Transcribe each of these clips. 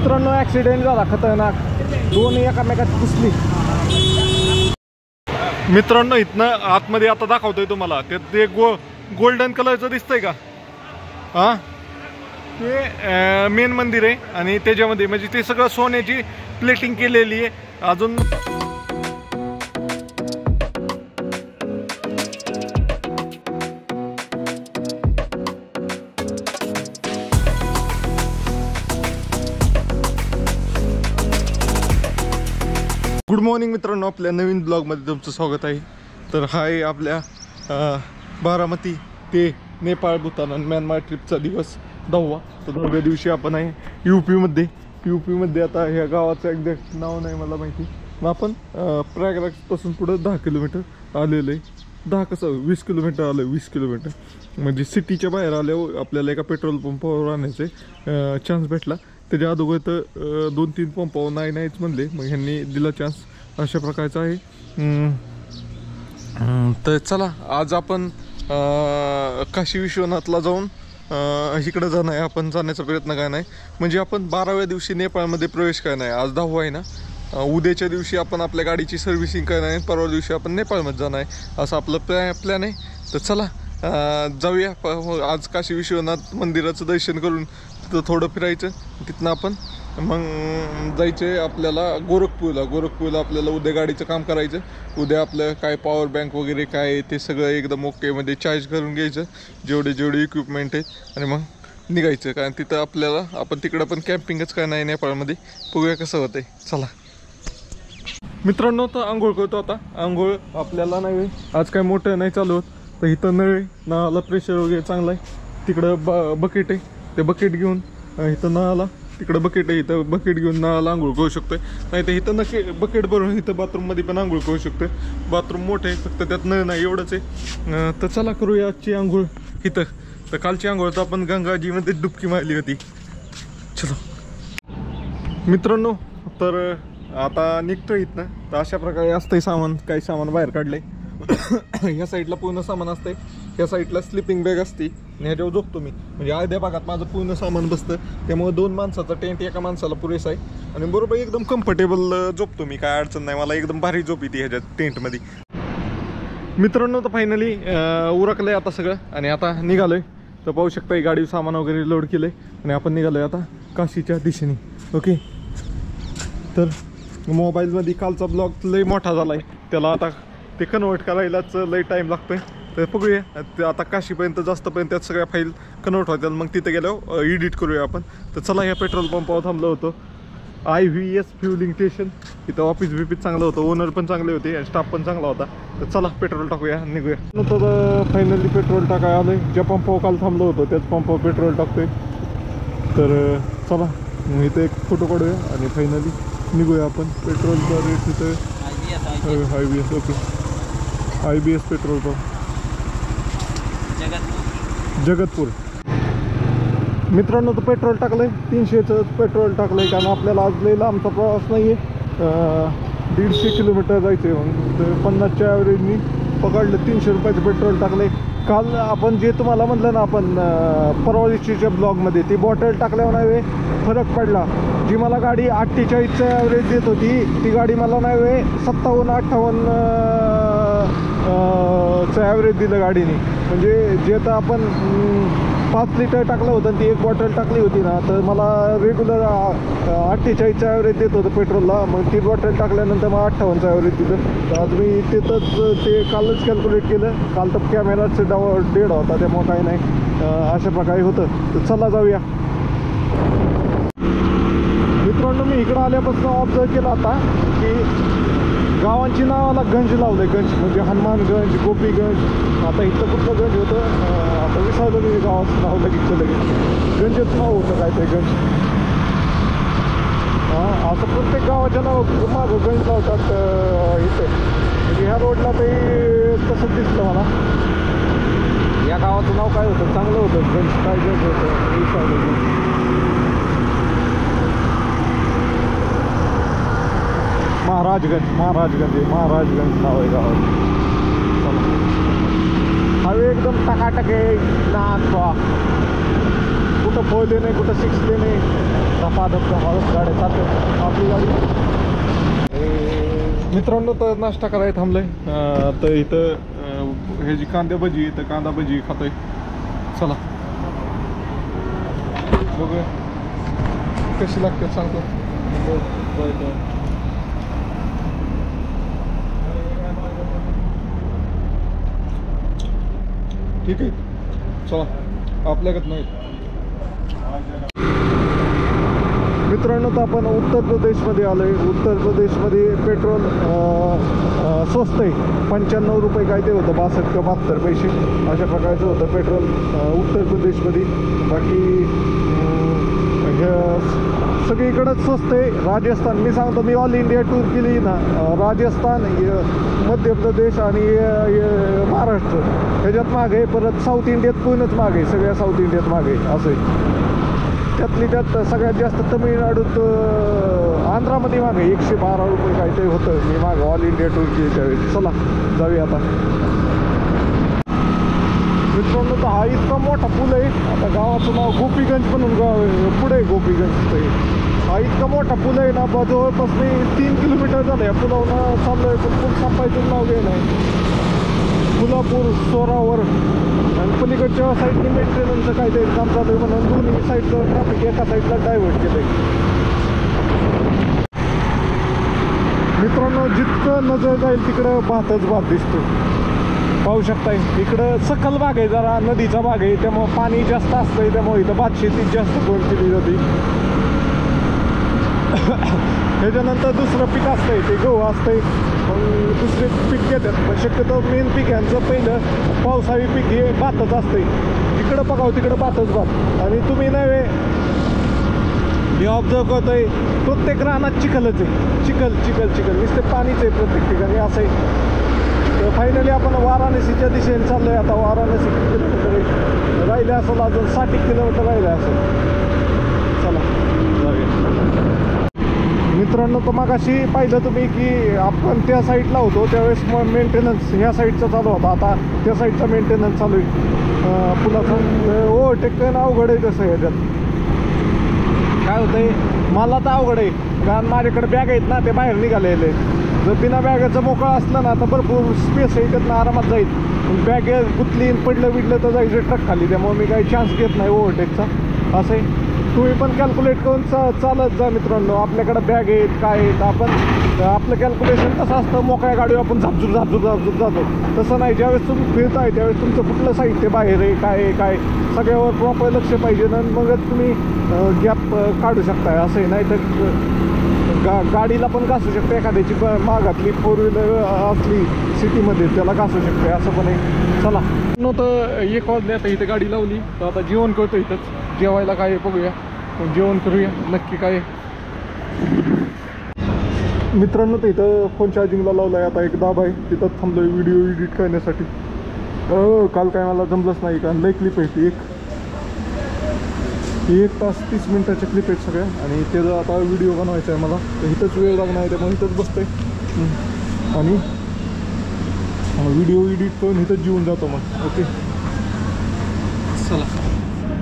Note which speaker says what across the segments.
Speaker 1: मित्रांनो ॲक्सिडेंट झाला खतरनाक, दोन्ही एकामेकात घुसली. मित्रांनो इथनं आतमध्ये आता दाखवतोय तुम्हाला ते गोल्डन कलरचं दिसतंय का? हा ते मेन मंदिर आहे आणि त्याच्यामध्ये म्हणजे ते सगळं सोन्याची प्लेटिंग केलेली आहे. अजून गुड मॉर्निंग मित्रांनो, आपल्या नवीन ब्लॉगमध्ये तुमचं स्वागत आहे. तर हा आहे आपल्या बारामती ते नेपाळ भूतान आणि म्यानमार ट्रिपचा दिवस 10वा. तर 10व्या दिवशी आपण आहे यूपीमध्ये. आता ह्या गावाचं एक्झॅक्ट नाव नाही मला माहिती. मग आपण प्रयागराजपासून पुढं 10 किलोमीटर आलेलं आहे. 20 किलोमीटर आलं. 20 किलोमीटर म्हणजे सिटीच्या बाहेर आल्यावर आपल्याला एका पेट्रोल पंपावर राहण्याचे चान्स भेटला. त्याच्या अगोदर तर 2-3 पंपावर नाहीच म्हणले, मग ह्यांनी दिला चान्स. अशा प्रकारचा आहे. तर चला आज आपण काशी विश्वनाथला जाऊन इकडं जाणं आहे. आपण जाण्याचा प्रयत्न काय नाही म्हणजे आपण 12व्या दिवशी नेपाळमध्ये प्रवेश करणार आहे. आज 10वा आहे ना. उद्याच्या दिवशी आपण आपल्या गाडीची सर्व्हिसिंग करणार आहे. परवा दिवशी आपण नेपाळमध्ये जाणार आहे, असं आपलं प्लॅन आहे. तर चला जाऊया. आज काशी विश्वनाथ मंदिराचं दर्शन करून तिथं थोडं फिरायचं. तिथनं आपण मग जायचं आहे आपल्याला गोरखपूरला आपल्याला उद्या गाडीचं काम करायचं. उद्या आपलं काय पॉवर बँक वगैरे काय ते सगळं एकदम ओकेमध्ये चार्ज करून घ्यायचं, जेवढे इक्विपमेंट आहेत, आणि मग निघायचं. कारण तिथं आपल्याला आपण तिकडं पण कॅम्पिंगच करणार आहे नेपाळमध्ये. बघूया कसं होतंय. चला मित्रांनो, तर आंघोळ करतो आता. आंघोळ आपल्याला नाही आज काय मोठं नाही चालू होत. तर इथं नळाला प्रेशर वगैरे चांगलं आहे. तिकडं बकेट आहे, ते बकेट घेऊन इथं नळाला, तिकडं बकेट आहे, इथं बकेट घेऊन नळाला आंघोळ करू शकतोय. नाही तर इथं बकेट भरून इथं बाथरूममध्ये पण आंघोळ करू शकतोय. बाथरूम मोठं आहे, फक्त त्यात नळ नाही एवढंच आहे. तर चला करूया आजची आंघोळ इथं. तर कालची आंघोळ तर आपण गंगाजीमध्ये डुबकी मारली होती. चलो मित्रांनो, तर आता निघतो इथनं. तर अशा प्रकारे असतंय सामान. काही सामान बाहेर काढलंय. ह्या साईडला पूर्ण सामान असतंय, ह्या साईडला स्लिपिंग बॅग असते आणि ह्याच्यावर झोपतो मी. म्हणजे अर्ध्या भागात माझं पूर्ण सामान बसतं. त्यामुळे 2 माणसाचा टेंट एका माणसाला पुरेसा आहे आणि बरोबर एकदम कम्फर्टेबल झोपतो मी. काय अडचण नाही मला. एकदम भारी झोप येते ह्याच्यात टेंटमध्ये. मित्रांनो, तर फायनली उरकलंय आता सगळं आणि आता निघालोय. तर पाहू शकता गाडी सामान वगैरे लोड केलंय आणि आपण निघालोय आता काशीच्या दिशेने. ओके. तर मोबाईलमध्ये कालचा ब्लॉग लय मोठा झाला आहे, त्याला आता ते कन्वर्ट करायलाच लय टाईम लागतोय. तर बघूया ते आता काशीपर्यंत जास्तपर्यंत त्यात सगळ्या फाईल कन्वर्ट होत्या. मग तिथे गेल्यावर एडिट करूया आपण. तर चला, ह्या पेट्रोल पंपावर थांबलो होतो. IVS fuelling station. इथं ऑफिस चांगलं होतं, ओनर पण चांगले होते आणि स्टाफ पण चांगला होता. तर चला पेट्रोल टाकूया, निघूया. तर फायनली पेट्रोल टाकाय आलोय. ज्या पंपावर काल थांबलो होतो त्याच पंपावर पेट्रोल टाकतोय. तर चला इथं एक फोटो काढूया आणि फायनली निघूया आपण. पेट्रोलचा रेट तिथं IVS. Okay, IBS petrol pump Jagatpur. मित्रांनो, तर पेट्रोल टाकलंय 300चं पेट्रोल टाकलंय. कारण आपल्याला आज लई लांबचा प्रवास नाही आहे. 150 किलोमीटर जायचं आहे. मग 50च्या ॲव्हरेजनी पकडलं 300 रुपयाचं पेट्रोल टाकलंय. काल आपण जे तुम्हाला म्हटलं ना, आपण परवा दिवशीच्या ब्लॉगमध्ये ती बॉटल टाकल्यावर नाही फरक पडला. जी मला गाडी 48चं ॲव्हरेज देत होती, ती गाडी मला नाही 57-58 चं ॲव्हरेज दिलं गाडीने. म्हणजे जे आता आपण 5 लिटर टाकलं होतं आणि ती एक बॉटल टाकली होती ना, तर मला रेग्युलर 48चं ॲव्हरेज देत होतं पेट्रोलला. मग ती बॉटल टाकल्यानंतर मग 58चं ॲव्हरेज दिलं. तर आज मी तिथंच ते कालच कॅल्क्युलेट केलं. काल तर कॅमेराचं डेड होता, त्यामुळं काही नाही. अशा प्रकारे होतं. तर चला जाऊया. मित्रांनो, मी इकडं आल्यापासून ऑब्झर्व केलं आता की गावांची नावाला गंज लावलं आहे. गंज म्हणजे हनुमानगंज, गोपीगंज. आता इथं कुठलं गंज होतं आता विसरलं मी गावाचं नाव. लगेच गंजच नाव होतं काय ते गंज. हां, असं प्रत्येक गावाच्या नाव मागं गंज लावतात इथं. म्हणजे ह्या रोडला ते तसंच दिसलं मला. या गावाचं नाव काय होतं, चांगलं होतं गंज. काय गंज होतं विसरलं. महाराजगंज नाव आहे गावात. हवे एकदम टकाटक आहे. ना कुठं 4 लेन आहे, कुठं 6 लेन आहे. धपाधप गाड्या चालतात आपली गाडी. मित्रांनो तर नाश्ता करायला थांबलोय. तर इथं ह्याची कांदा भजी, इथं कांदा भजी खातोय. चला बघूया कशी लागते सांगतो. ठीक आहे चला आपल्याकडे नाही. मित्रांनो तर आपण उत्तर प्रदेशमध्ये आलो आहे. उत्तर प्रदेशमध्ये पेट्रोल स्वस्त आहे. 95 रुपये काय ते होतं, 62 का 72 पैसे अशा प्रकारचं होतं पेट्रोल उत्तर प्रदेशमध्ये. बाकी हे सगळीकडंच स्वस्त आहे. राजस्थान मी सांगतो, मी ऑल इंडिया टूर केली ना, राजस्थान, मध्य प्रदेश आणि महाराष्ट्र ह्याच्यात मागे आहे. परत साऊथ इंडियात पूर्णच मागे आहे, सगळ्या साऊथ इंडियात मागे आहे असं आहे. त्यातली त्यात सगळ्यात जास्त तमिळनाडूत आंध्रामध्ये मागे 112 रुपये काय ते होतं. मी मागं ऑल इंडिया टूर केली त्यावेळेस. चला जाऊया आता. मित्रांनो तर हा इतका मोठा पूल आहे. आता गावाचं नाव गोपीगंज म्हणून गाव आहे, पुढे आहे गोपीगंज. ते हा इतका मोठा पूल आहे ना, जवळपास मी 3 किलोमीटर झालं या पुलावनं चाललो आहे. पण पूल संपायचं नाव घे नाही. पुलापूर सोरावर आणि पलीकडच्या साईडने मेंटेनन्सचं काहीतरी काम चालू आहे म्हणून दोन्ही साईडचं ट्रॅफिक एका साईडला डायव्हर्ट केलं आहे. मित्रांनो जितकं नजर जाईल तिकडं भातच भात दिसतो. पाहू शकताय इकडं सकल भाग आहे, जरा नदीचा भाग आहे, त्यामुळं पाणी जास्त असतंय. त्यामुळे इथं भात शेतीत जास्त करून केली जाते. त्याच्यानंतर दुसरं पीक असतंय ते गहू असतंय. मग दुसरे पीक घेतात. पण शक्यतो मेन पीक यांचं पहिलं पावसाळी पीक हे भातच असतंय. इकडं बघावं तिकडं भातच भात. आणि तुम्ही नव्हे मी ऑब्झर्व करतोय प्रत्येक रानात चिखलच आहे. चिखल चिखल चिखल नुसते पाणीच आहे प्रत्येक ठिकाणी असं आहे. तर फायनली आपण वाराणसीच्या दिशेने चाललोय. आता वाराणसी किलोमीटर राहिले असेल, अजून 60 किलोमीटर राहिले असेल. चला जाऊया. मित्रांनो तर मगाशी पाहिलं तुम्ही की आपण त्या साईडला होतो त्यावेळेस मग मेंटेनन्स ह्या साईडचा चालू होता. आता त्या साईडचा मेंटेनन्स चालू आहे पुलाचं. ओव्हरटेक करणं अवघड आहे. कसं ह्याच्यात काय होतंय, मला तर अवघड आहे कारण माझ्याकडे बॅग आहेत ना, ते बाहेर निघालेले. जर बिना बॅगाचं मोकळं असलं ना तर भरपूर स्पेस आहे, त्यातनं आरामात जाईल. बॅग गुतली पडलं बिडलं तर जायचं ट्रक खाली. त्यामुळे मी काही चान्स घेत नाही ओव्हरटेकचा. असं आहे. तुम्ही पण कॅल्क्युलेट करून चालत जा मित्रांनो. आपल्याकडे बॅग आहेत काय आहेत, आपण आपलं कॅल्क्युलेशन कसं असतं, मोकळ्या गाडीवर आपण झापझूप झापझूप झापझूप जातो. तसं नाही. ज्यावेळेस तुम्ही फिरताय त्यावेळेस तुमचं कुठलं साहित्य बाहेर आहे काय आहे काय सगळ्यावर प्रॉपर लक्ष पाहिजे ना, मगच तुम्ही गॅप काढू शकताय. असं आहे. नाही तर गाडीला पण घासू शकते एखाद्याची मागातली 4 व्हीलर असली सिटीमध्ये त्याला घासू शकते. असं पण आहे. चला तर 1 वाजले. आता इथे गाडी लावली तर आता जेवण करतो. इथंच जेवायला काय बघूया, जेवण करूया नक्की काय. मित्रांनो तर इथं फोन चार्जिंगला लावला आहे. आता एक दाब आहे तिथंच थांबलो आहे व्हिडिओ एडिट करण्यासाठी. काल काय मला जमलंच नाही कारण लई क्लिप आहे. 1 तास 30 मिनिटाच्या क्लिप आहेत सगळ्या. आणि त्याचा आता व्हिडिओ बनवायचा आहे मला. तर इथंच वेळ लागणार आहे त्यामुळे इथंच बसतोय आणि व्हिडिओ एडिट करून इथंच जेवून जातो मग. ओके चला.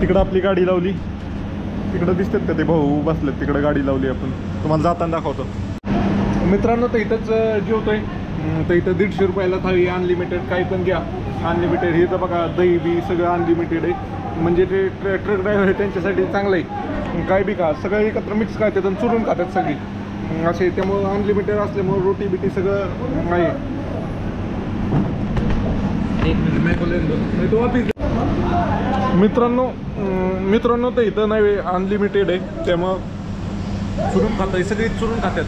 Speaker 1: तिकडं आपली गाडी लावली. तिकडं दिसतात का ते भाऊ बसलेत तिकडं गाडी लावली. आपण तुम्हाला जाताना दाखवतो. मित्रांनो तर इथंच जेवतोय. तर इथं 150 रुपयाला थाळी अनलिमिटेड काही पण घ्या. अनलिमिटेड हे तर बघा दही बी सगळं अनलिमिटेड आहे. म्हणजे ते ट्रक ड्रायव्हर आहे त्यांच्यासाठी चांगलं आहे. काय बी खा सगळं एकत्र मिक्स खातात आणि चुरून खातात सगळी असे. त्यामुळं अनलिमिटेड असल्यामुळं रोटी बिटी सगळं आहे. मित्रांनो तर इथं नाही अनलिमिटेड आहे त्यामुळं चुरून खातात सगळी चुरून खातात.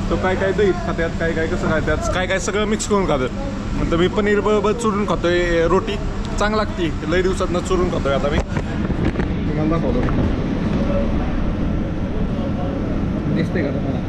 Speaker 1: तर काय काय दहीत खातात काय काय कसं खातात काय काय सगळं मिक्स करून खातात. नंतर मी पनीर बरोबर चुरून खातोय. रोटी चांगली लागते. लई दिवसातनं चुरून खातोय आता मी. तुम्हाला दाखवतो दिसते का तुम्हाला.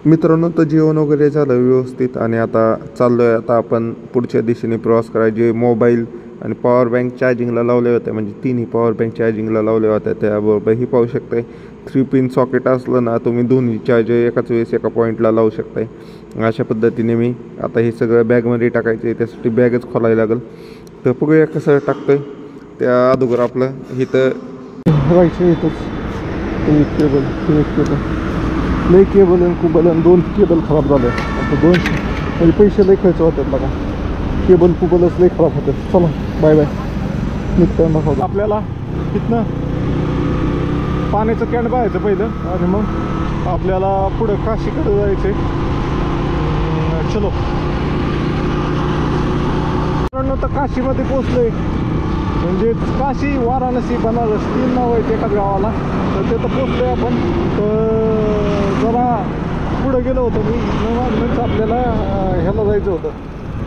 Speaker 1: मित्रांनो, तर जेवण वगैरे झालं व्यवस्थित आणि आता चाललोय. आता आपण पुढच्या दिशेने प्रवास करायचे. मोबाईल आणि पॉवर बँक चार्जिंगला लावले होते, म्हणजे तिन्ही पॉवर बँक चार्जिंगला लावले होत्या. त्याबरोबर ही पाहू शकताय 3 पिन सॉकेट असलं ना, तुम्ही दोन्ही चार्जर एकाच वेळेस एका पॉईंटला लावू शकताय. अशा पद्धतीने मी आता हे सगळं बॅगमध्ये टाकायचं आहे. त्यासाठी बॅगच खोलायला लागेल. तर बघूया कसं टाकतोय. त्या अगोदर आपलं इथं राहायचं इथंच एक केबल लई केबल आणि कुबल आणि 2 केबल खराब झाले. आता 2 म्हणजे पैसे लई खर्च होतात बघा. केबल कुबलच लई खराब होतात. चला बाय बाय. निघताना दाखवतो आपल्याला. इथनं पाण्याचं कॅन पाहायचं पहिलं आणि मग आपल्याला पुढं काशीकडे जायचं आहे. चलो तर काशीमध्ये पोचलोय. म्हणजे काशी, वाराणसी, बनारस 3 नाव आहेत एकाच गावाला. तर तिथं पोचलोय आपण. तर जरा पुढं गेलो होतो मी. म्हणजे आपल्याला ह्याला जायचं होतं.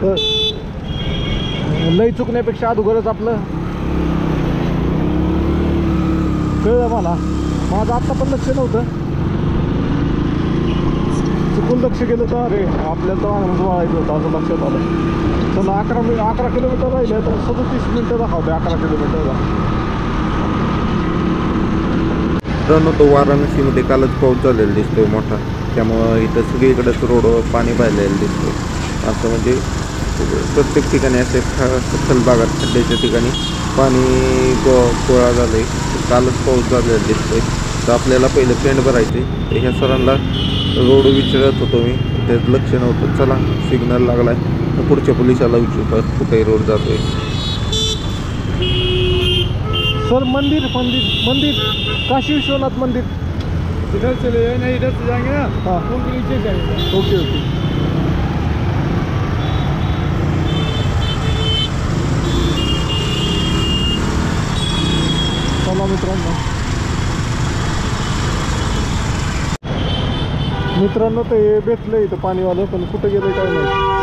Speaker 1: तर लई चुकण्यापेक्षा अगोदरच आपलं कळलं मला. माझं आत्ता पण लक्ष नव्हतं. चुकून लक्ष गेलं तर अरे आपल्याला तर वाहन वाळायचं होतं असं लक्षात आलं. चला 11 किलोमीटर राहिलं तर 37 मिनटं दाखवते 11 किलोमीटरला. मित्रांनो, तो वाराणसीमध्ये कालच पाऊस झालेला दिसतोय मोठा. त्यामुळं इथं सगळीकडेच रोडवर पाणी पाहिलेलं दिसतोय. असं म्हणजे प्रत्येक ठिकाणी असे सखल भागात खड्ड्याच्या ठिकाणी पाणी गोळा झालं आहे. कालच पाऊस झालेला दिसतोय. तर आपल्याला पहिलं पेंड भरायचे. ह्या सरांना रोड विचारत होतो मी, त्यात लक्ष नव्हतं. चला सिग्नल लागला आहे. पुढच्या पोलिसाला विचारतात कुठे रोड जातोय. सर मंदिर काशी विश्वनाथ मंदिर इधर चले जाए ना, इधर से जाएंगे ना. हाँ, उनके नीचे जाएंगे. ओके. चला मित्रांनो ते भेटलं इथं पाणीवालं, पण कुठं गेलं काय नाही.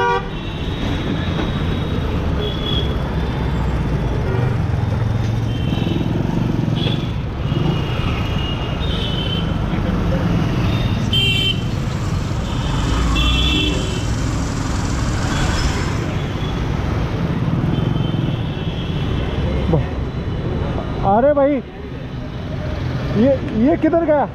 Speaker 1: अरे भाई ये किधर गया?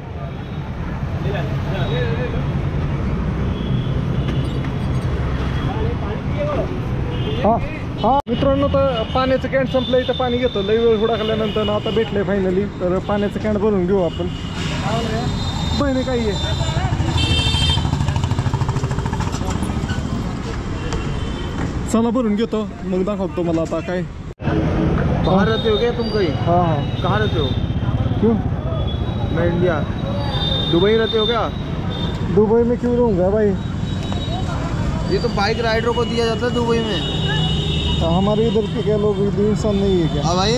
Speaker 1: हा मित्रांनो, तर पाण्याचं कॅन संपलं. इथं पाणी घेतो. लई वेळ हुडाकल्यानंतर आता भेटले फायनली. तर पाण्याचं कॅन भरून घेऊ आपण. बहिणी काही आहे. चला भरून घेतो, मग दाखवतो मला आता काय.
Speaker 2: कहाँ रहते हो क्या तुम कहीं?
Speaker 1: हाँ.
Speaker 2: कहाँ रहते हो?
Speaker 1: क्यों?
Speaker 2: मैं इंडिया. दुबई रहते हो क्या?
Speaker 1: दुबई में क्यों रहूँगा भाई?
Speaker 2: ये तो बाइक राइडरों को दिया जाता है दुबई में.
Speaker 1: हमारे इधर के क्या लोग इंसान नहीं है क्या?
Speaker 2: हाँ भाई,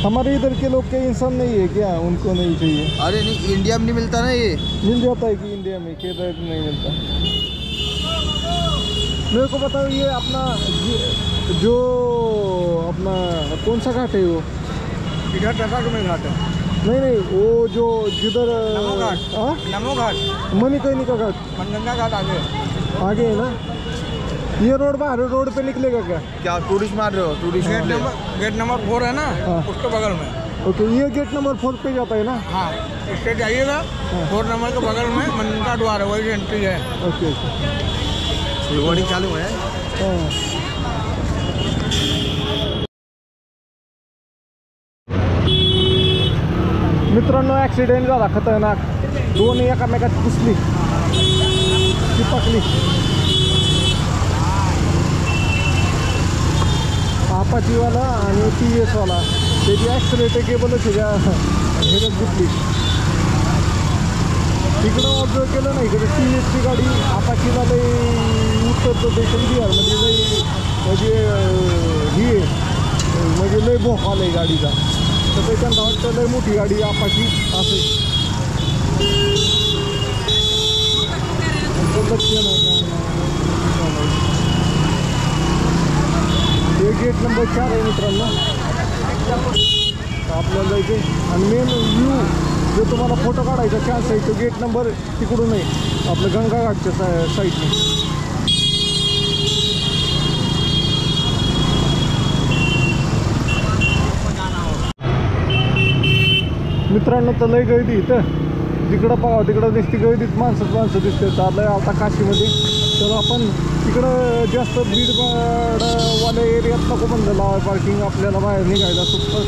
Speaker 1: हमारे इधर के लोग क्या इंसान नहीं है क्या? उनको नहीं चाहिए?
Speaker 2: अरे नहीं, इंडिया में नहीं मिलता ना ये.
Speaker 1: मिल जाता है कि इंडिया में किधर नहीं मिलता? मेरे को बताओ, ये अपना जो अपना कौन सा घाट है वो?
Speaker 2: इधर टटाक में घाट है.
Speaker 1: नहीं वो जो जिधर
Speaker 2: नमो घाट. नमो घाट,
Speaker 1: मणिकर्णिका घाट
Speaker 2: मनगंगा घाट
Speaker 1: आगे है ना. ये रोड पे निकलेगा क्या?
Speaker 2: क्या टूरिस्ट मार रहे हो? टूरिस्ट गेट नंबर 4 है ना.
Speaker 1: हाँ.
Speaker 2: उसके बगल में.
Speaker 1: ओके, ये गेट नंबर 4 पे जाता है ना.
Speaker 2: हाँ, इससे जाइएगा. 4 नंबर के बगल में मनगंगा द्वार है, वही एंट्री है.
Speaker 1: ओके.
Speaker 2: रिकॉर्डिंग चालू है.
Speaker 1: मित्रांनो, ॲक्सिडेंट झाला खतरनाक. 2 एकामेकात घुसली, चिपकली. अपाचीवाला आणि TVS वाला त्याची ॲक्सिलेटर केबलच ह्याच्यात घुसली. इकडं ऑब्झर्व केलं नाही. इकडे TVSची गाडी अपाचीला लई उत्तर प्रदेश बिहारमध्ये लई म्हणजे ही म्हणजे लई भोक आलं आहे गाडीचा. तर त्याच्यानं वाटतं लई मोठी गाडी अपाची असे लक्ष नाही. हे गेट नंबर 4 आहे मित्रांनो. आपल्याला जायचे आणि मेन व्ह्यू जो तुम्हाला फोटो काढायचा चान्स आहे तो गेट नंबर तिकडून आहे आपलं गंगा घाटच्या साईडने. मित्रांनो तर लय गर्दी इथं, जिकडं पाहा तिकडं दिसती गर्दीत माणसं दिसते. चाललंय आता काशीमध्ये. तर आपण तिकडं जास्त भीडभाडवाल्या एरियात नको म्हणलं लावा पार्किंग. आपल्याला बाहेर निघायला सुद्धा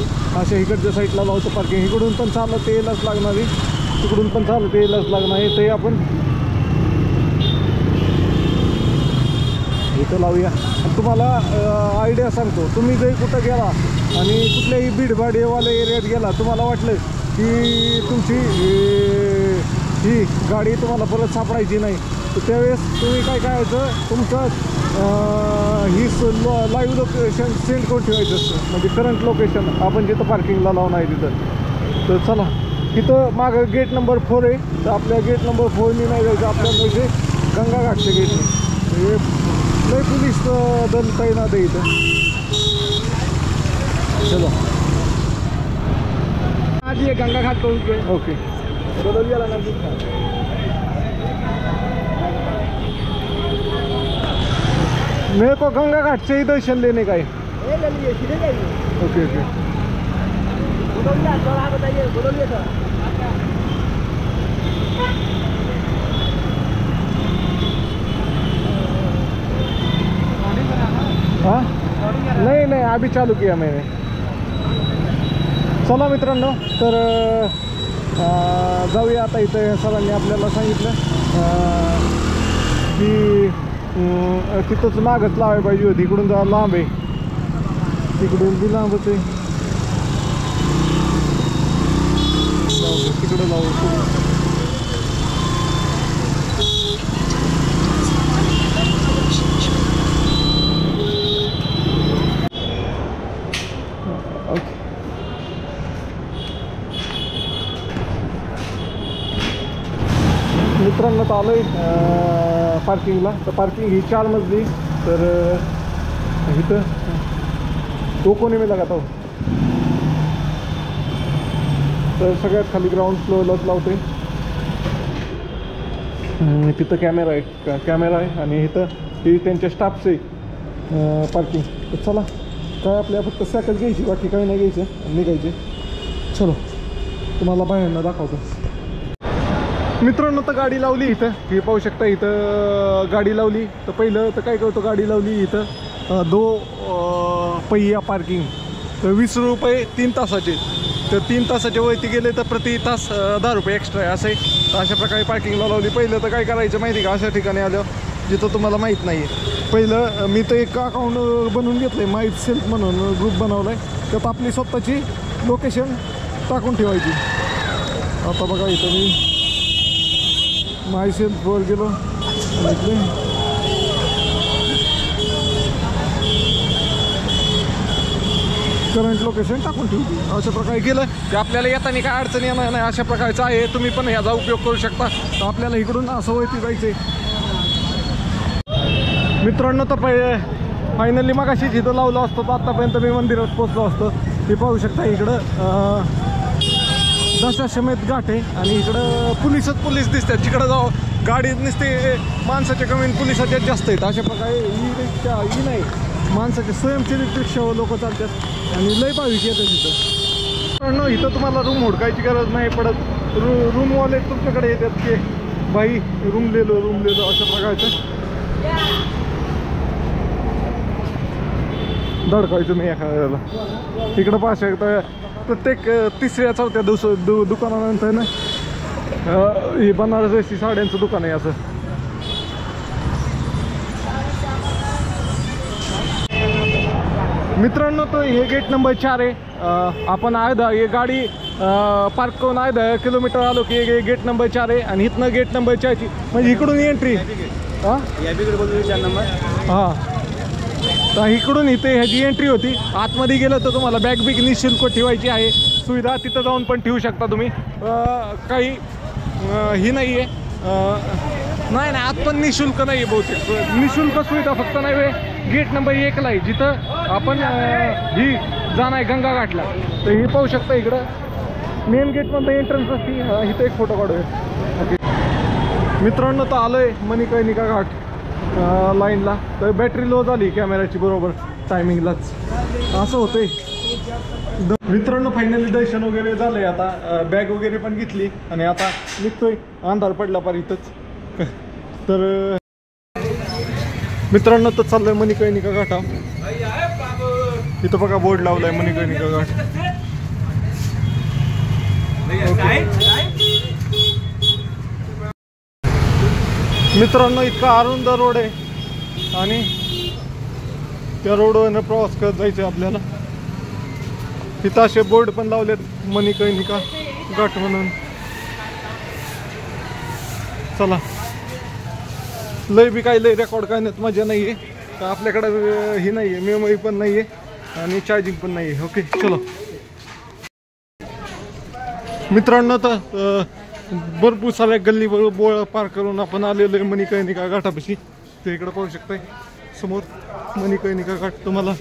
Speaker 1: अशा इकडच्या साईडला लावतो पार्किंग. इकडून पण चालत यायलाच लागणार आहे, तिकडून पण चालत यायलाच लागणार आहे. ते आपण इथं लावूया. तुम्हाला आयडिया सांगतो, तुम्ही जरी कुठं गेला आणि कुठल्याही भीडभाडवाल्या एरियात गेला, तुम्हाला वाटलं की तुमची ही गाडी तुम्हाला परत सापडायची नाही, तर त्यावेळेस तुम्ही काय करायचं, तुमचं ही लाईव्ह लोकेशन सेंड करून ठेवायचं असतं. म्हणजे करंट लोकेशन आपण जिथं पार्किंगला लावून आहे तिथं. तर चला, तिथं मागं गेट नंबर 4 आहे. तर आपल्या गेट नंबर 4नी नाही जायचं, आपल्याला इथे गंगा घाटच्या गेटने. हे लय पोलीस दल तैनात आहे इथं. चलो
Speaker 2: आज ये गंगा घाट को
Speaker 1: ओके. मेरे को गंगा घाट से ही दर्शन लेने का है. Okay okay.
Speaker 2: बताइए, बोलिए सर.
Speaker 1: हाँ नहीं नहीं अभी चालू किया मैंने. चला मित्रांनो, तर जाऊया आता. इथं सरांनी आपल्याला सांगितलं की तिथंच मागच लावायला पाहिजे होती. इकडून जरा लांब आहे, तिकडून बी लांबच आहे. तिकडं लावू. मित्रांनो तर आलोय पार्किंगला. तर पार्किंग ही 4 मजली. तर इथं तो कोणी मी लगाता हो. तर सगळ्यात खाली ग्राउंड फ्लोअरलाच लावते. तिथं कॅमेरा आहे आणि इथं ही त्यांच्या स्टाफचे पार्किंग. तर चला, काय आपल्या फक्त सॅकच घ्यायची, बाकी काही नाही घ्यायचं, निघायचे. चलो तुम्हाला बाहेरनं दाखवतो. मित्रांनो तर गाडी लावली इथं, हे पाहू शकता. इथं गाडी लावली. तर पहिलं तर काय करतो, गाडी लावली इथं 2 पहिया पार्किंग. तर 20 रुपये 3 तासाचे. तर 3 तासाच्या वरती गेले तर प्रति तास 10 रुपये एक्स्ट्रा आहे. असे अशा प्रकारे पार्किंगला लावली. पहिलं तर काय करायचं माहिती का, अशा ठिकाणी आलं जिथं तुम्हाला माहीत नाही आहे. पहिलं मी तर एक अकाउंट बनवून घेतलं आहे, माहीत सेल्फ म्हणून ग्रुप बनवला आहे. त्यात आपली स्वतःची लोकेशन टाकून ठेवायची. आता बघा इथं मी माय सेल्फवर गेलो आणि करंट लोकेशन टाकून ठेवली. अशा प्रकारे केलं की आपल्याला येताना काय अडचण येणार नाही. अशा प्रकारचं आहे. तुम्ही पण ह्याचा उपयोग करू शकता. तर आपल्याला इकडून असं वरती जायचं आहे. मित्रांनो तर फायनली मग अशी जिथं लावलं असतं तर आत्तापर्यंत मी मंदिरात पोचलो असतो. हे पाहू शकता इकडं दशाश्वमेध घाट आहे आणि इकडं पोलीस दिसतात. जिकडं जाऊ गाडीत नसते माणसाच्या कमी पोलिसाच्या जास्त आहेत. अशा प्रकारे ही नाही माणसाचे स्वयंचलित रिक्षा लोक चालतात आणि लय भाविक येतात तिथं. इथं तुम्हाला रूम हुडकायची गरज नाही पडत. रूमवाले तुमच्याकडे येतात की भाई रूम लेलो अशा प्रकारचं. धडकायचं नाही एखाद्याला. इकडं पाहू शकता प्रत्येक 3ऱ्या-4थ्या दुकानानंतर ना हे बनारसी साड्यांचं दुकान आहे. असं मित्रांनो तर हे गेट नंबर 4 आहे. आपण हे गाडी पार्क करून 1/2 किलोमीटर आलो की गेट नंबर 4 आहे. आणि इथनं गेट नंबर 4ची म्हणजे इकडून एंट्री. हां तर इकडून इथे ह्याची एंट्री होती. आतमध्ये गेलं तर तुम्हाला बॅग निःशुल्क ठेवायची आहे सुविधा. तिथं जाऊन पण ठेवू शकता तुम्ही. काही ही नाही आहे, नाही आत पण निःशुल्क नाही आहे. बहुतेक निःशुल्क सुविधा फक्त नाही आहे गेट नंबर 1ला आहे, जिथं आपण ही जाणार आहे गंगा घाटला. तर ही पाहू शकता इकडं मेन गेटमधनं एंट्रन्स असते. इथं एक फोटो काढूया. ओके मित्रांनो, तर आलोय मणिकर्णिका घाट लाईनला. तर बॅटरी लो झाली कॅमेऱ्याची बरोबर टायमिंगलाच. असं होतंय मित्रांनो. फायनली दर्शन वगैरे झालंय. आता बॅग वगैरे पण घेतली आणि आता निघतोय. अंधार पडला पार इथंच. तर मित्रांनो, तर चाललंय मणिकर्णिका घाटा. इथं बघा बोर्ड लावलाय मणिकर्णिका घाट. मित्रांनो, इतका अरुंद रोड आहे आणि त्या रोडवरनं प्रवास करत जायचं आपल्याला. इथं असे बोर्ड पण लावलेत मणिकर्णिका घाट म्हणून. चला, लय बी काय लय रेकॉर्ड करण्यात मजा नाही आहे. तर आपल्याकडं ही नाही आहे, मेमरी पण नाही आहे आणि चार्जिंग पण नाही आहे. ओके चलो मित्रांनो, तर भरपूर साऱ्या गल्ली बोळ पार करून आपण आलेलो आहे मणिकर्णिका घाटापाशी. ते इकडं पाहू शकताय समोर मणिकर्णिका घाट. तुम्हाला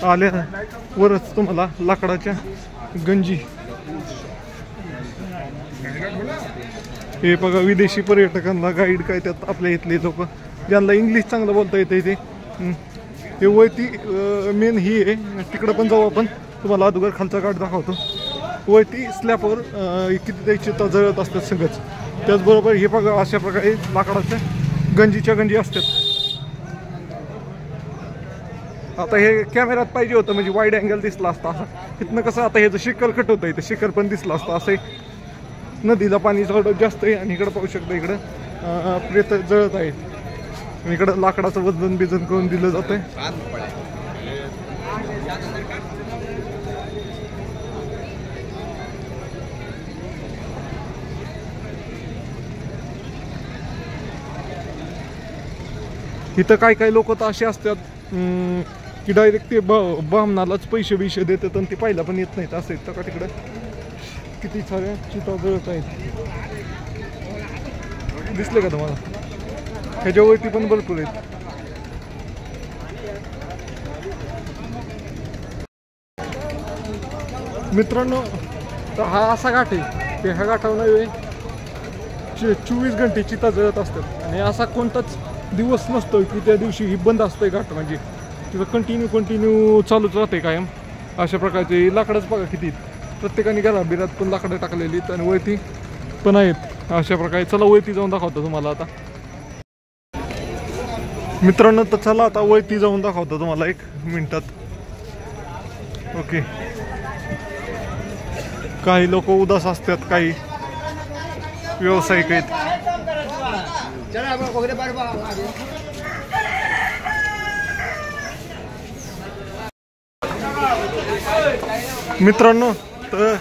Speaker 1: आल्यावरच तुम्हाला लाकडाच्या गंजी. हे बघा विदेशी पर्यटकांना गाईड काय त्यात आपल्या इथले लोक ज्यांना इंग्लिश चांगलं बोलता येतं इथे. हे वरती मेन ही आहे. तिकडं पण जाऊ आपण. तुम्हाला अगोदर खालचा घाट दाखवतो. वरती स्लॅपवर किती त्याची जळत असतात सगळंच. त्याचबरोबर हे बघा अशा प्रकारे लाकडाच्या गंजीच्या गंजी असतात. आता हे कॅमेऱ्यात पाहिजे होतं म्हणजे वाईड अँगल दिसला असता. असं इथनं कसं आता हे जर शिखर कट होतं इथं शिखर पण दिसलं असतं. असं नदीला पाणी जवळ जास्त आहे आणि इकडं पाहू शकता इकडं प्रेत जळत आहे. इकडं लाकडाचं वजन बिजन करून दिलं जातंय. इथं काय लोक तर असे असतात की डायरेक्ट ते बामणालाच पैसे बिशे देतात आणि ते पाहिला पण येत नाहीत. असं येतं का तिकडं किती साऱ्या चिता जळत आहेत. दिसले का तुम्हाला? ह्याच्यावरती पण भरपूर आहेत. मित्रांनो, तर हा असा घाट आहे की ह्या घाटावर नाही 24 घंटे चिता जळत असतात आणि असा कोणताच दिवस नसतो की त्या दिवशी ही बंद असतंय घाट. म्हणजे तिथं कंटिन्यू चालूच राहते कायम. अशा प्रकारचे लाकडंच बघा किती प्रत्येकाने घराबिरात पण लाकडं टाकलेली आणि वरती पण आहेत अशा प्रकारे. चला वरती जाऊन दाखवतो तुम्हाला आता मित्रांनो. तर चला आता वरती जाऊन दाखवतो तुम्हाला 1 मिनिटात. ओके, काही लोक उदास असतात, काही व्यावसायिक आहेत. मित्रांनो, तर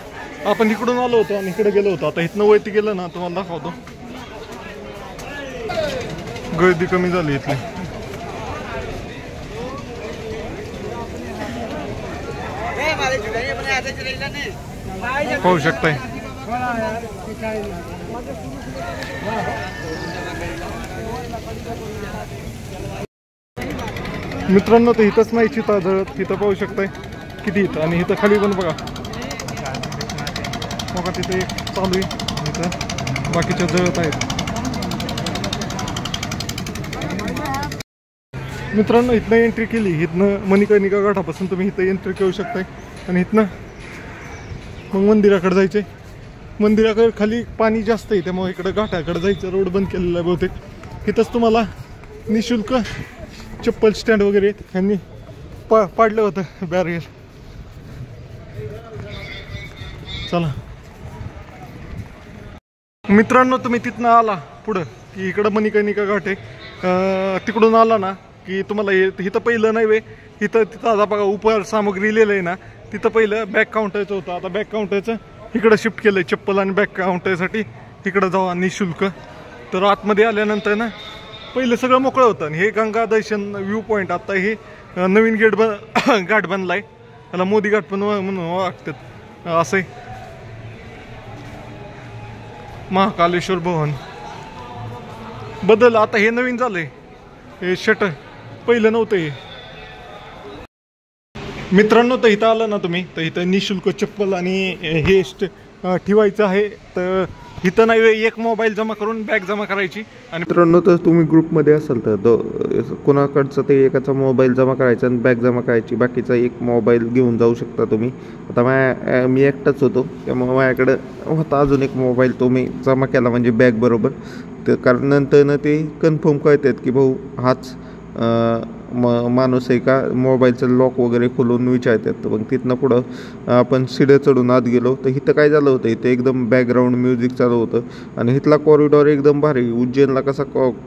Speaker 1: आपण इकडून आलो होतो आणि इकडे गेलो होतो. आता इथनं वरती गेलं ना तुम्हाला दाखवतो. गर्दी कमी झाली इथली. पाहू शकताय मित्रांनो. तर इथंच नाही चिता जळत. इथं पाहू शकताय किती इथं आणि इथं खाली पण बघा तिथे एक चालू आहे. इथं बाकीच्या जळत आहेत. मित्रांनो, इथनं एंट्री केली. इथनं मणिकर्णिका घाटापासून तुम्ही इथं एंट्री करू शकताय आणि इथनं मग मंदिराकडे जायचंय. मंदिराकडे खाली पाणी जास्त आहे त्यामुळे इकडं घाटाकडे जायचं. रोड बंद केलेला आहे बहुतेक. इथंच तुम्हाला निशुल्क चप्पल स्टँड वगैरे ह्यांनी पाडलं होतं बॅरियर. चला मित्रांनो, तुम्ही तिथनं आला पुढं की इकडं मणिकर्णिका घाट आहे. तिकडून आला ना की तुम्हाला इथं पहिलं नाही वे तिथं आता बघा उपहार सामग्री लिहिलं आहे ना. तिथं पहिलं बॅक काउंटरचं होतं. आता बॅक काउंटरचं इकडं शिफ्ट केलं आहे. चप्पल आणि बॅक काउंटरसाठी तिकडं जावा निशुल्क. तर आतमध्ये आल्यानंतर ना पहिलं सगळं मोकळं होतं आणि हे गंगा दर्शन व्ह्यू पॉईंट. आता हे नवीन घाट बनला आहे. त्याला मोदी घाट पण म्हणून वाटतात. असं महाकालेश्वर भवन बदल आता हे नवीन झालंय. हे शटर पहिलं नव्हतं. हे मित्रांनो, तर इथं आलं ना तुम्ही, तर इथं निशुल्क चप्पल आणि हे ठेवायचं आहे. तर इथं नाही, एक मोबाईल जमा करून बॅग जमा करायची. आणि मित्रांनो, तर तुम्ही ग्रुपमध्ये असाल तर कोणाकडचं ते एकाचा मोबाईल जमा करायचा आणि बॅग जमा करायची, बाकीचा एक मोबाईल घेऊन जाऊ शकता तुम्ही. आता मी एकटाच होतो, त्यामुळे माझ्याकडं होता अजून एक मोबाईल, तो मी जमा केला म्हणजे बॅग बरोबर. तर कारण नंतर ते कन्फर्म कळतात की भाऊ हाच माणूस आहे का, मोबाईलचं लॉक वगैरे खोलून विचारतात. तर मग तिथनं पुढं आपण शिड्या चढून आत गेलो. तर इथं काय झालं होतं, इथं एकदम बॅकग्राऊंड म्युझिक चालू होतं आणि इथला कॉरिडॉर एकदम भारी. उज्जैनला कसा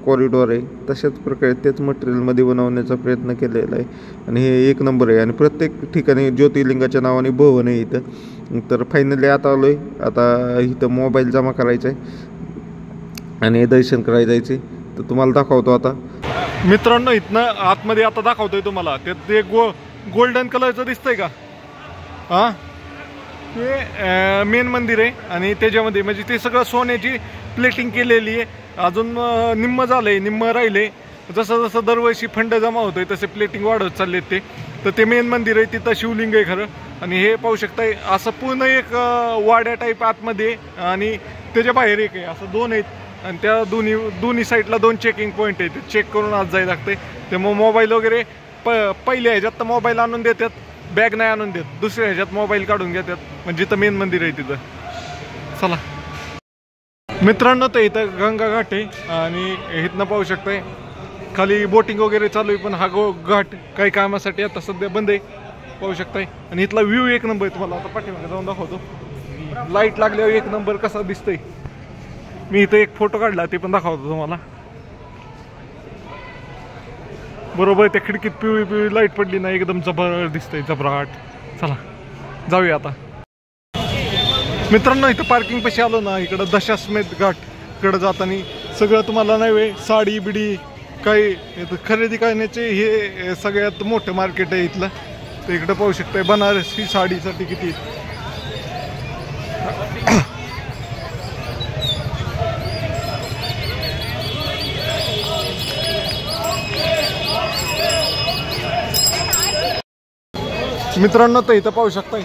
Speaker 1: कॉरिडॉर आहे तशाच प्रकारे तेच मटेरियलमध्ये बनवण्याचा प्रयत्न केलेला आहे आणि हे एक नंबर आहे. आणि प्रत्येक ठिकाणी ज्योतिर्लिंगाच्या नावाने भवन आहे इथं. तर फायनली आता आलो आहे, आता इथं मोबाईल जमा करायचा आहे आणि दर्शन करायला जायचे. तर तुम्हाला दाखवतो आता. मित्रांनो, इथनं आतमध्ये आता दाखवतोय तुम्हाला. ते गोल्डन कलरचं दिसतंय का, हां, ते मेन मंदिर आहे. आणि त्याच्यामध्ये म्हणजे ते सगळं सोन्याची प्लेटिंग केलेली आहे. अजून निम्म झालंय, निम्म राहिले. जसं जसं दरवर्षी फंड जमा होतोय तसे प्लेटिंग वाढत चालले ते. तर ते मेन मंदिर आहे, तिथं शिवलिंग आहे खरं. आणि हे पाहू शकताय, असं पूर्ण एक वाड्या टाईप आतमध्ये आणि त्याच्या बाहेर एक आहे, असं दोन आहेत. आणि त्या दोन्ही साईडला 2 चेकिंग पॉईंट आहेत, ते चेक करून आज जायला लागते. त्यामुळे मोबाईल वगैरे पहिल्या ह्याच्यात तर मोबाईल आणून देतात, बॅग नाही आणून देत. दुसऱ्या ह्याच्यात मोबाईल काढून घेतात, म्हणजे इथं मेन मंदिर आहे तिथं. चला मित्रांनो, तर इथं गंगा घाट आहे आणि इथनं पाहू शकताय खाली बोटिंग वगैरे चालू आहे. पण हा घाट काही कामासाठी आता सध्या बंद आहे, पाहू शकताय. आणि इथला व्ह्यू एक नंबर आहे. तुम्हाला आता पाठीमागे जाऊन दाखवतो, लाईट लागल्यावर एक नंबर कसा दिसतंय. मी इथं एक फोटो काढला, ते पण दाखवतो तुम्हाला. बरोबर त्या खिडकीत पिवळी पिवळी लाईट पडली ना, एकदम जबर दिसतंय, जबराट. चला जाऊया आता. मित्रांनो, इथं पार्किंग पाशी आलो ना, इकडं दशाश्वमेध घाट कडे जाताना सगळं तुम्हाला नाही वे साडी बिडी काही खरेदी करण्याचे हे सगळ्यात मोठं मार्केट आहे इथलं. तर इकडं पाहू शकताय बनारसी साडीसाठी किती. मित्रांनो, तर इथं पाहू शकताय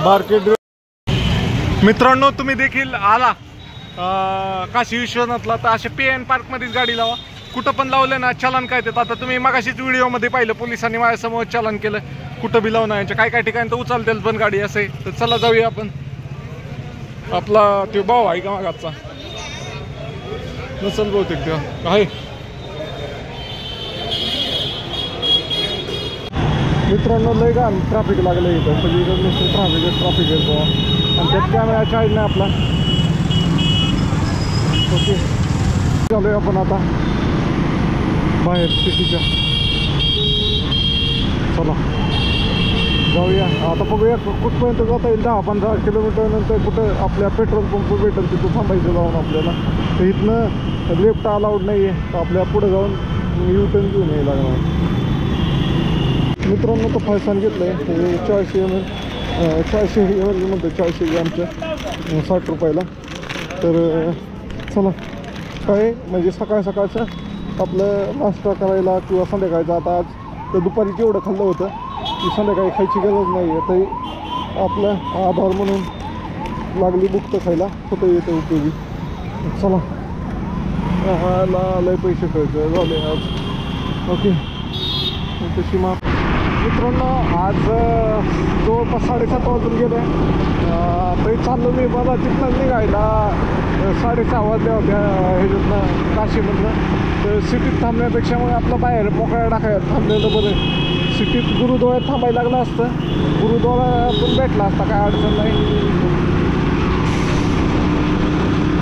Speaker 1: मार्केट. मित्रांनो, तुम्ही देखील आला काशी विश्वनाथला तर असे PN पार्कमध्येच गाडी लावा. कुठं पण लावलं ना चलन काय देतात. आता तुम्ही मगाशीच व्हिडिओमध्ये पाहिलं, पोलिसांनी माझ्यासमोर चलन केलं. कुठं बी लावून यांच्या काय काय ठिकाणी तर उचलतील पण गाडी असे. तर चला जाऊया आपण. आपला तो भाऊ आहे का मागाचा, नसल बहुतेक तेव्हा आहे. मित्रांनो, लय घाण ट्रॅफिक लागलं इथं, सगळीकडे नुसतं ट्रॅफिक येतो. आणि त्यात कॅमेरा चार्ज नाही आपला. ओके, चालू आहे आपण आता बाहेर सिटीच्या. चला जाऊया आता, बघूया कुठपर्यंत जाता येईल. 10-15 किलोमीटर नंतर कुठं आपल्या पेट्रोल पंप भेटेल तिथं थांबायचं जाऊन आपल्याला. तर इथनं लेफ्ट अलाउड नाही आहे, तर आपल्या पुढे जाऊन U-टर्न घेऊन यायला लागणार. मित्रांनो, तो फरसाण घेतलं आहे 400 ml, 400 ml म्हणतो, 400 ग्रॅमचं 60 रुपयाला. तर चला, काय म्हणजे सकाळ सकाळचं आपलं नाश्ता करायला किंवा संध्याकाळचं. आता आज तर दुपारी जेवढं खाल्लं होतं की संध्याकाळी खायची गरज नाही आहे. तरी आपलं आधार म्हणून लागली भूक तर खायला होतं येतं उपयोगी. चला, हाला लय पैसे खर्च झाले आज. ओके, तशी मग मित्रांनो, आज जवळपास 7:30 वाजून गेले. तरी चाललो मी मला तिथनं निघायला 6:30 वाजल्या होत्या ह्याच्यातनं, काशीमधनं. तर सिटीत थांबण्यापेक्षा मग आपलं बाहेर मोकळ्या टाकायला थांबलेलं बरं. सिटीत गुरुद्वाऱ्यात थांबायला लागलं असतं, गुरुद्वारा पण भेटला असता, काय अडचण नाही.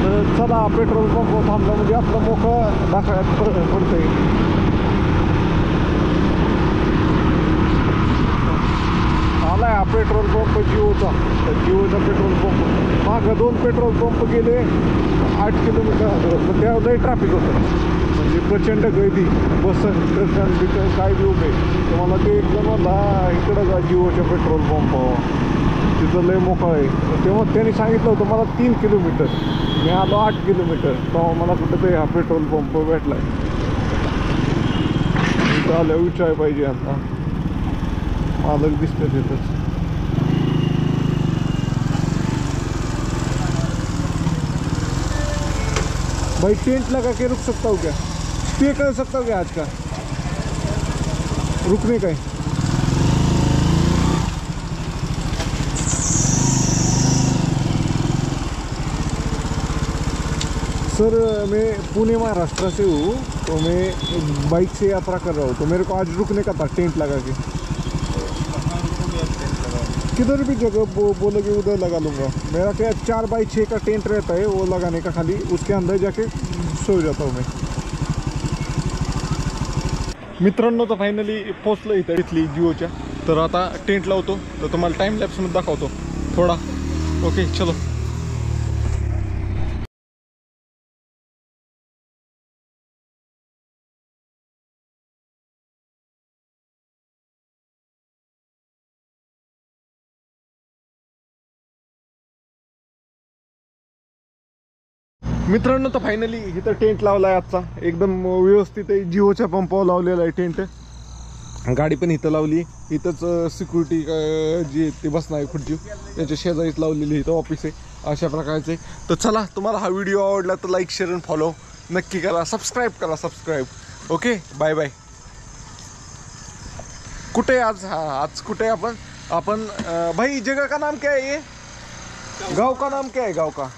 Speaker 1: तर चला, पेट्रोल पंप थांबलं म्हणजे आपलं मोकळं टाकायला पडतंय. आला आहे हा पेट्रोल पंप जिओचा. जिओचा पेट्रोल पंप. मागं 2 पेट्रोल पंप गेले 8 किलोमीटर, पण त्यावेळी ट्रॅफिक होतं. म्हणजे प्रचंड गर्दी, बसन ट्रक बिटन काय बी उभे. तर मला ते एकदम मला इकडं का जिओच्या पेट्रोल पंपावर, तिथं लय मोकळं आहे. तेव्हा त्यांनी सांगितलं होतं मला 3 किलोमीटर, मी आलो 8 किलोमीटर. तेव्हा मला कुठं ते हा पेट्रोल पंप भेटला आहे. झालं विचार पाहिजे आता मालक दिसते तिथंच. भाई टेंट लगा के रुक सकता हूँ क्या? स्टे कर सकता हूँ क्या आज का? रुकने का है? सर मैं पुणे महाराष्ट्र से हूँ, तो मैं बाइक से यात्रा कर रहा हूँ, तो मेरे को आज रुकने का था टेंट लगा के. किधर भी जगह बोलोगे उधर लगा लूँगा. मेरा क्या 4x6 का टेंट रहता है, वो लगाने का खाली, उसके अंदर जाके सो जाता हूँ मैं. मित्रांनो तर फायनली पोचलो इथं इथली जिओच्या. तर आता टेंट लावतो, तर तुम्हाला टाइम लॅप्समध्ये दाखवतो थोडा. ओके चलो. मित्रांनो तर फायनली इथं टेंट लावला आहे आजचा. एकदम व्यवस्थित आहे. जिओच्या पंपावर लावलेला आहे टेंट. गाडी पण इथं लावली. इथंच सिक्युरिटी जी आहे ते बसणार आहे खुर्ची, त्याच्या शेजारीच लावलेली. इथं ऑफिस आहे अशा प्रकारचे. तर चला, तुम्हाला हा व्हिडिओ आवडला तर लाईक शेअर आणि फॉलो नक्की करा. सबस्क्राईब करा. सबस्क्राईब. Okay bye bye. कुठे आज? आज कुठे आपण भाई जगह का नाम क्या है? ये गाँव का नाम क्या है? गाँव का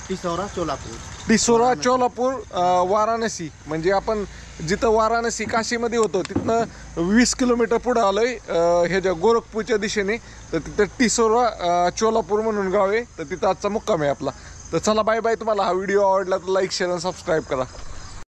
Speaker 2: टिसोरा चोलापूर.
Speaker 1: टिसोरा चोलापूर वाराणसी. म्हणजे आपण जिथं वाराणसी काशीमध्ये होतो तिथनं 20 किलोमीटर पुढे आलोय ह्याच्या गोरखपूरच्या दिशेने. तर तिथं टिसोरा चोलापूर म्हणून गाव आहे. तर तिथं आजचा मुक्काम आहे आपला. तर चला बाय बाय. तुम्हाला हा व्हिडिओ आवडला तर लाईक शेअर आणि सबस्क्राईब करा.